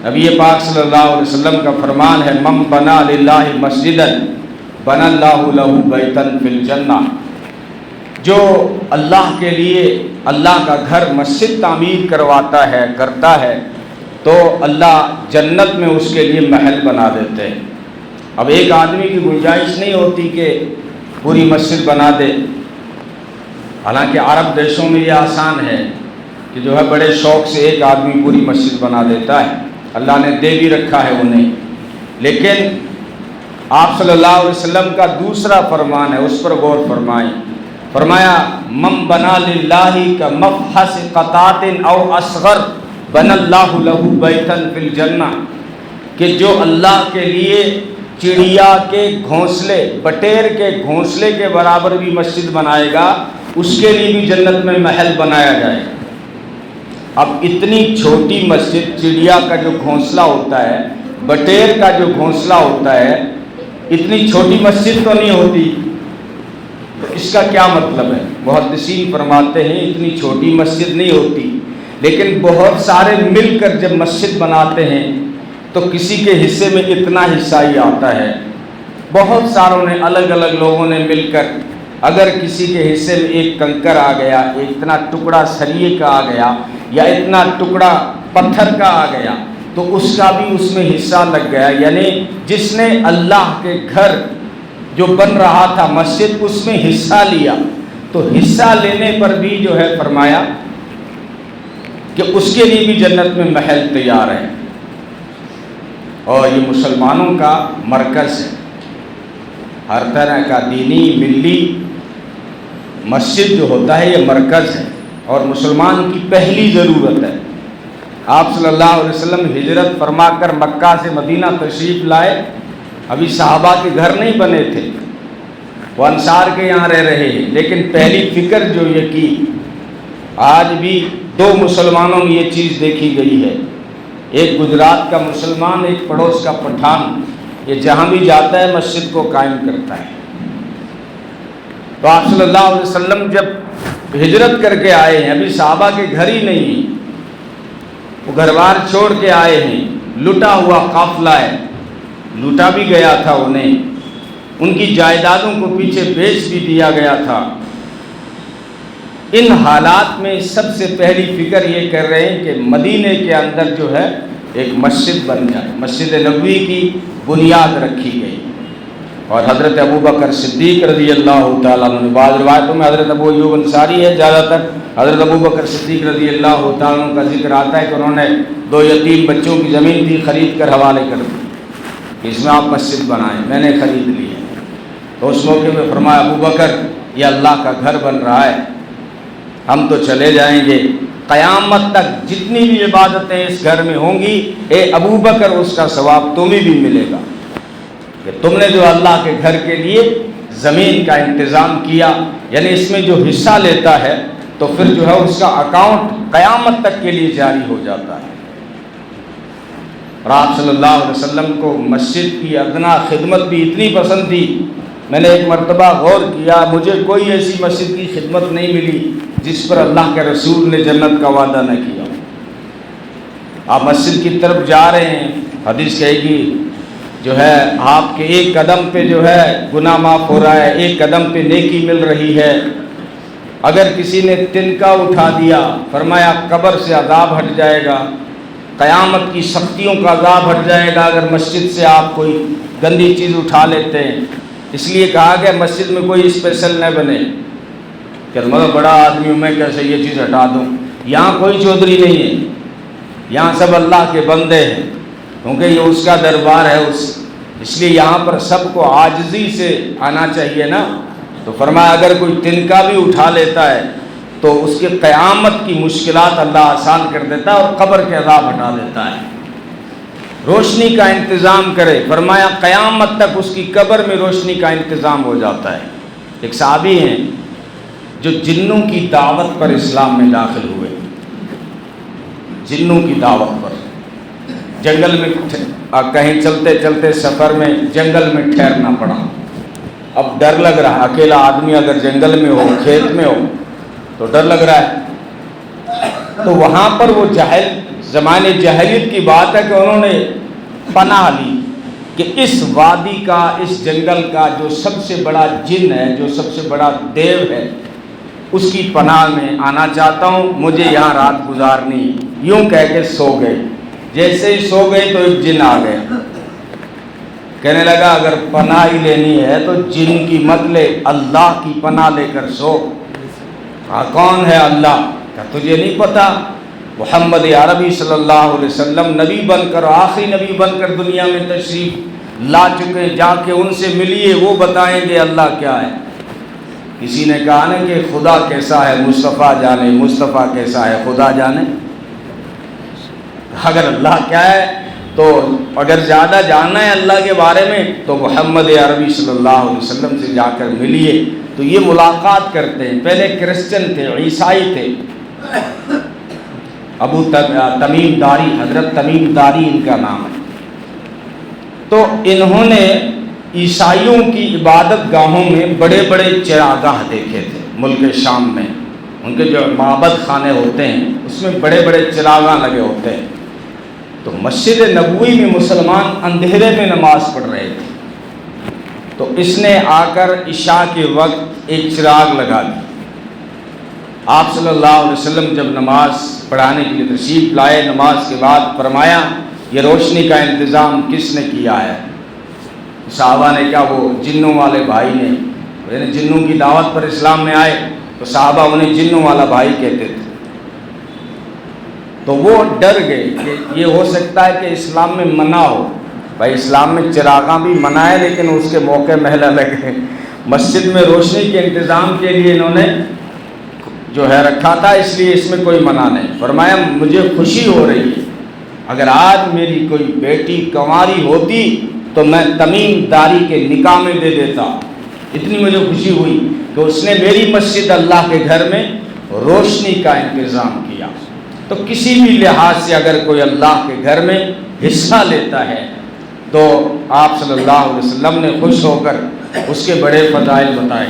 نبی پاک صلی اللہ علیہ وسلم کا فرمان ہے من بنا للہ مسجدا بنا اللہ لہ بیتا فی الجنہ، جو اللہ کے لیے اللہ کا گھر مسجد تعمیر کرتا ہے تو اللہ جنت میں اس کے لیے محل بنا دیتے ہیں۔ اب ایک آدمی کی گنجائش نہیں ہوتی کہ پوری مسجد بنا دے، حالانکہ عرب دیشوں میں یہ آسان ہے کہ جو ہے بڑے شوق سے ایک آدمی پوری مسجد بنا دیتا ہے، اللہ نے دے بھی رکھا ہے انہیں۔ لیکن آپ صلی اللہ علیہ وسلم کا دوسرا فرمان ہے، اس پر غور فرمائیں۔ فرمایا من بنا للہ کا مفحص قطات او اصغر بنا اللہ لہ بیتا فی الجنہ، کہ جو اللہ کے لیے چڑیا کے گھونسلے، بٹیر کے گھونسلے کے برابر بھی مسجد بنائے گا، اس کے لیے بھی جنت میں محل بنایا جائے گا۔ اب اتنی چھوٹی مسجد، چڑیا کا جو گھونسلہ ہوتا ہے، بٹیر کا جو گھونسلہ ہوتا ہے، اتنی چھوٹی مسجد تو نہیں ہوتی، تو اس کا کیا مطلب ہے؟ محدثین فرماتے ہیں اتنی چھوٹی مسجد نہیں ہوتی، لیکن بہت سارے مل کر جب مسجد بناتے ہیں تو کسی کے حصے میں اتنا حصہ ہی آتا ہے، بہت ساروں نے الگ الگ لوگوں نے مل کر، اگر کسی کے حصے میں ایک کنکر آ گیا، اتنا ٹکڑا سریے کا آ گیا، یا اتنا ٹکڑا پتھر کا آ گیا، تو اس کا بھی اس میں حصہ لگ گیا، یعنی جس نے اللہ کے گھر جو بن رہا تھا مسجد، اس میں حصہ لیا، تو حصہ لینے پر بھی جو ہے فرمایا کہ اس کے لیے بھی جنت میں محل تیار ہے۔ اور یہ مسلمانوں کا مرکز ہے، ہر طرح کا دینی ملی مسجد جو ہوتا ہے یہ مرکز ہے، اور مسلمان کی پہلی ضرورت ہے۔ آپ صلی اللہ علیہ وسلم ہجرت فرما کر مکہ سے مدینہ تشریف لائے، ابھی صحابہ کے گھر نہیں بنے تھے، وہ انصار کے یہاں رہ رہے ہیں، لیکن پہلی فکر جو یہ کی، آج بھی دو مسلمانوں میں یہ چیز دیکھی گئی ہے، ایک گجرات کا مسلمان، ایک پڑوس کا پٹھان، یہ جہاں بھی جاتا ہے مسجد کو قائم کرتا ہے۔ تو آپ صلی اللہ علیہ وسلم جب ہجرت کر کے آئے ہیں، ابھی صحابہ کے گھر ہی نہیں ہیں، وہ گھر بار چھوڑ کے آئے ہیں، لٹا ہوا قافلہ ہے، لوٹا بھی گیا تھا انہیں، ان کی جائیدادوں کو پیچھے بیچ بھی دیا گیا تھا۔ ان حالات میں سب سے پہلی فکر یہ کر رہے ہیں کہ مدینے کے اندر جو ہے ایک مسجد بن جائے، مسجد نبوی کی بنیاد رکھی گئی، اور حضرت ابوبکر صدیق رضی اللہ تعالیٰ عنہ، بعض روایتوں میں حضرت ابو ایوب انصاری ہے، زیادہ تر حضرت ابوبکر صدیق رضی اللہ تعالیٰ عنہ کا ذکر آتا ہے کہ انہوں نے 2 یتیم بچوں کی زمین بھی خرید کر حوالے کر دی، اس میں آپ مسجد بنائیں، میں نے خرید لی ہے۔ تو اس موقع میں فرمایا ابوبکر یہ اللہ کا گھر بن رہا ہے، ہم تو چلے جائیں گے، قیامت تک جتنی بھی عبادتیں اس گھر میں ہوں گی، اے ابوبکر اس کا ثواب تمہیں بھی ملے گا کہ تم نے جو اللہ کے گھر کے لیے زمین کا انتظام کیا، یعنی اس میں جو حصہ لیتا ہے تو پھر جو ہے اس کا اکاؤنٹ قیامت تک کے لیے جاری ہو جاتا ہے۔ اور آپ صلی اللہ علیہ وسلم کو مسجد کی ادنا خدمت بھی اتنی پسند تھی، میں نے ایک مرتبہ غور کیا، مجھے کوئی ایسی مسجد کی خدمت نہیں ملی جس پر اللہ کے رسول نے جنت کا وعدہ نہ کیا۔ آپ مسجد کی طرف جا رہے ہیں، حدیث کہے گی جو ہے آپ کے ایک قدم پہ جو ہے گناہ معاف ہو رہا ہے، ایک قدم پہ نیکی مل رہی ہے، اگر کسی نے تنکا اٹھا دیا فرمایا قبر سے عذاب ہٹ جائے گا، قیامت کی سختیوں کا عذاب ہٹ جائے گا اگر مسجد سے آپ کوئی گندی چیز اٹھا لیتے ہیں۔ اس لیے کہا گیا مسجد میں کوئی اسپیشل نہ بنے کہ مطلب بڑا آدمی ہوں میں کیسے یہ چیز ہٹا دوں، یہاں کوئی چودھری نہیں ہے، یہاں سب اللہ کے بندے ہیں، کیونکہ یہ اس کا دربار ہے، اس لیے یہاں پر سب کو عاجزی سے آنا چاہیے نا۔ تو فرمایا اگر کوئی تنکا بھی اٹھا لیتا ہے تو اس کے قیامت کی مشکلات اللہ آسان کر دیتا ہے اور قبر کے عذاب ہٹا دیتا ہے۔ روشنی کا انتظام کرے، فرمایا قیامت تک اس کی قبر میں روشنی کا انتظام ہو جاتا ہے۔ ایک صحابی ہیں جو جنوں کی دعوت پر اسلام میں داخل ہوئے، جنوں کی دعوت پر، جنگل میں کہیں چلتے چلتے سفر میں جنگل میں ٹھہرنا پڑا، اب ڈر لگ رہا، اکیلا آدمی اگر جنگل میں ہو، کھیت میں ہو تو ڈر لگ رہا ہے، تو وہاں پر وہ جاہل زمانے جاہلیت کی بات ہے کہ انہوں نے پناہ لی کہ اس وادی کا، اس جنگل کا جو سب سے بڑا جن ہے، جو سب سے بڑا دیو ہے، اس کی پناہ میں آنا چاہتا ہوں، مجھے یہاں رات گزارنی۔ یوں کہہ کے سو گئے۔ جیسے ہی سو گئے تو ایک جن آ گیا، کہنے لگا اگر پناہ ہی لینی ہے تو جن کی مت لے، اللہ کی پناہ لے کر سو۔ کون ہے اللہ؟ کہا تجھے نہیں پتا؟ محمد عربی صلی اللہ علیہ وسلم نبی بن کر، آخری نبی بن کر دنیا میں تشریف لا چکے، جا کے ان سے ملیے، وہ بتائیں گے اللہ کیا ہے۔ کسی نے کہا نا کہ خدا کیسا ہے مصطفیٰ جانے، مصطفیٰ کیسا ہے خدا جانے۔ اگر اللہ کیا ہے تو اگر زیادہ جاننا ہے اللہ کے بارے میں تو محمد عربی صلی اللہ علیہ وسلم سے جا کر ملیے۔ تو یہ ملاقات کرتے ہیں۔ پہلے کرسچن تھے، عیسائی تھے، ابو تمیم داری، حضرت تمیم داری ان کا نام ہے۔ تو انہوں نے عیسائیوں کی عبادت گاہوں میں بڑے بڑے چراگاہ دیکھے تھے ملک شام میں۔ ان کے جو معبد خانے ہوتے ہیں اس میں بڑے بڑے چراغاں لگے ہوتے ہیں۔ تو مسجد نبوی میں مسلمان اندھیرے میں نماز پڑھ رہے تھے، تو اس نے آ کر عشاء کے وقت ایک چراغ لگا دی۔ آپ صلی اللہ علیہ وسلم جب نماز پڑھانے کے لیے تشریف لائے، نماز کے بعد فرمایا یہ روشنی کا انتظام کس نے کیا ہے؟ صحابہ نے کہا وہ جنوں والے بھائی نے، یعنی جنوں کی دعوت پر اسلام میں آئے تو صحابہ انہیں جنوں والا بھائی کہتے تھے۔ تو وہ ڈر گئے کہ یہ ہو سکتا ہے کہ اسلام میں منع ہو۔ بھائی اسلام میں چراغاں بھی منع ہے لیکن اس کے موقع محل الگ ہے۔ مسجد میں روشنی کے انتظام کے لیے انہوں نے جو ہے رکھا تھا، اس لیے اس میں کوئی منع نہیں۔ فرمایا مجھے خوشی ہو رہی ہے، اگر آج میری کوئی بیٹی کنواری ہوتی تو میں تمیم داری کے نکاح میں دے دیتا۔ اتنی مجھے خوشی ہوئی کہ اس نے میری مسجد اللہ کے گھر میں روشنی کا انتظام کیا۔ تو کسی بھی لحاظ سے اگر کوئی اللہ کے گھر میں حصہ لیتا ہے تو آپ صلی اللہ علیہ وسلم نے خوش ہو کر اس کے بڑے فضائل بتائے۔